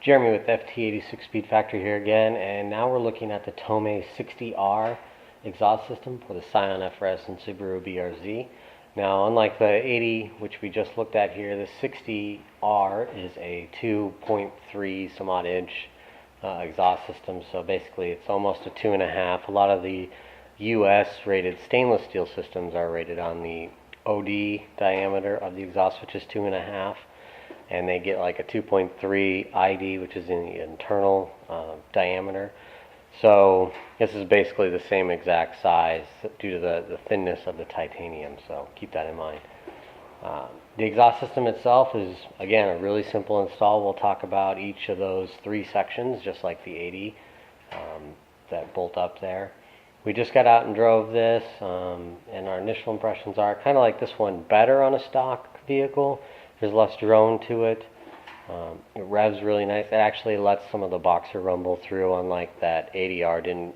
Jeremy with FT86 Speed Factory here again, and now we're looking at the Tomei 60R exhaust system for the Scion FRS and Subaru BRZ. Now, unlike the 80, which we just looked at here, the 60R is a 2.3 some odd inch exhaust system, so basically it's almost a 2.5. A lot of the US rated stainless steel systems are rated on the OD diameter of the exhaust, which is 2.5. And they get like a 2.3 ID, which is in the internal diameter. So this is basically the same exact size due to the thinness of the titanium, so keep that in mind. The exhaust system itself is, again, a really simple install. We'll talk about each of those three sections, just like the 80 that bolt up there. We just got out and drove this, and our initial impressions are kind of like this one, better on a stock vehicle. There's less drone to it. It revs really nice. It actually lets some of the boxer rumble through, unlike that 80R didn't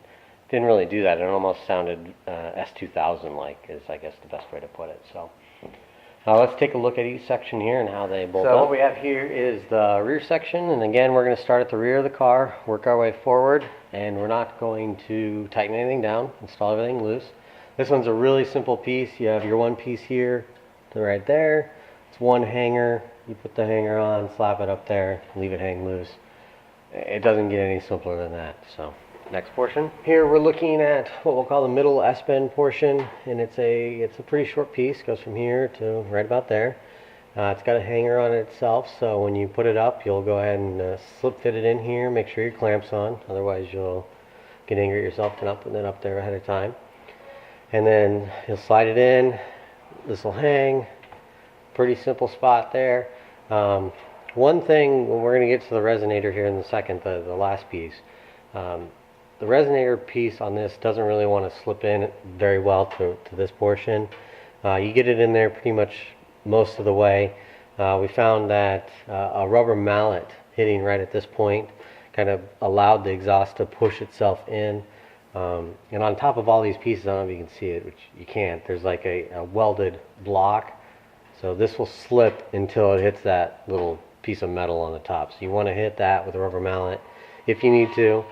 really do that. It almost sounded S2000 like, is I guess the best way to put it. So let's take a look at each section here and how they bolt up. So what we have here is the rear section, and again we're going to start at the rear of the car, work our way forward, and we're not going to tighten anything down, install everything loose. This one's a really simple piece. You have your one piece here to right there. It's one hanger. You put the hanger on, slap it up there, leave it hang loose. It doesn't get any simpler than that. So next portion. Here we're looking at what we'll call the middle S-bend portion, and it's a pretty short piece. Goes from here to right about there. It's got a hanger on it itself, so when you put it up, you'll go ahead and slip fit it in here. Make sure your clamp's on, otherwise you'll get angry at yourself for not putting it up there ahead of time. And then you'll slide it in. This will hang. Pretty simple spot there. One thing, we're going to get to the resonator here in a second, the last piece. The resonator piece on this doesn't really want to slip in very well to this portion. You get it in there pretty much most of the way. We found that a rubber mallet hitting right at this point kind of allowed the exhaust to push itself in. And on top of all these pieces, I don't know if you can see it, which you can't, there's like a welded block. So this will slip until it hits that little piece of metal on the top. So you want to hit that with a rubber mallet if you need to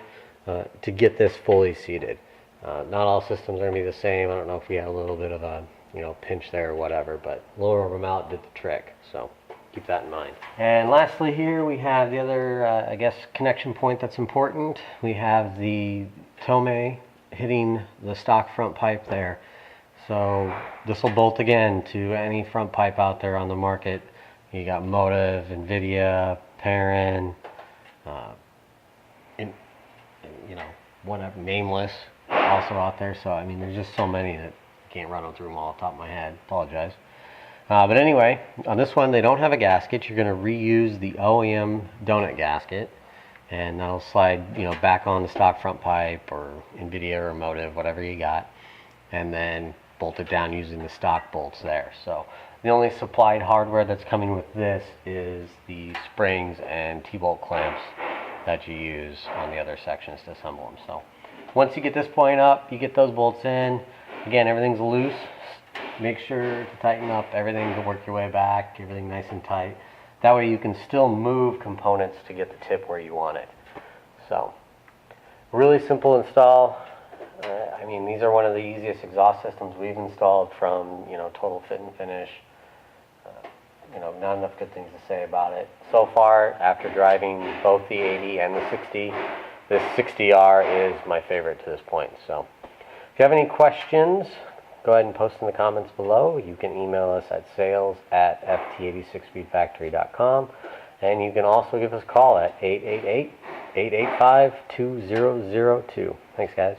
get this fully seated. Not all systems are going to be the same. I don't know if we had a little bit of a pinch there or whatever, but a little rubber mallet did the trick. So keep that in mind. And lastly here we have the other, I guess, connection point that's important. We have the Tomei hitting the stock front pipe there. So this will bolt again to any front pipe out there on the market. You got Motive, Nvidia, Perrin, whatever, Nameless also out there. So I mean, there's just so many that I can't run them through them all off the top of my head. Apologize. But anyway, on this one they don't have a gasket. You're going to reuse the OEM donut gasket, and that'll slide back on the stock front pipe or Nvidia or Motive, whatever you got, and then bolt it down using the stock bolts there. So the only supplied hardware that's coming with this is the springs and T-bolt clamps that you use on the other sections to assemble them. So once you get this point up, you get those bolts in. Again, everything's loose. Make sure to tighten up everything to work your way back, everything nice and tight. That way you can still move components to get the tip where you want it. So really simple install. I mean, these are one of the easiest exhaust systems we've installed from, total fit and finish. Not enough good things to say about it. So far, after driving both the 80 and the 60, this 60R is my favorite to this point. So if you have any questions, go ahead and post in the comments below. You can email us at sales@ft86speedfactory.com, and you can also give us a call at 888-885-2002. Thanks, guys.